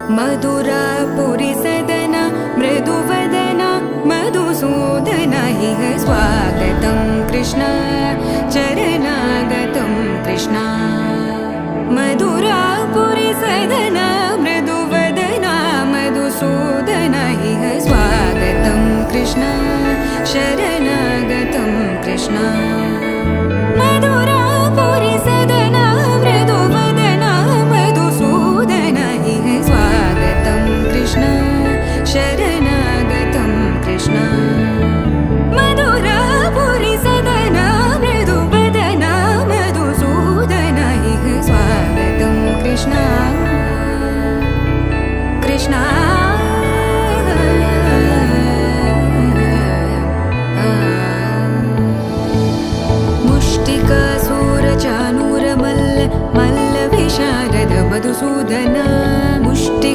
मधुरापुरी सदना मृदुवदना मधुसूदन इह स्वागतं कृष्ण चरणागतं कृष्ण। मधुरापुरी सदना मृदुवदना मधुसूदन इह स्वागतं कृष्ण शरणागतं कृष्ण।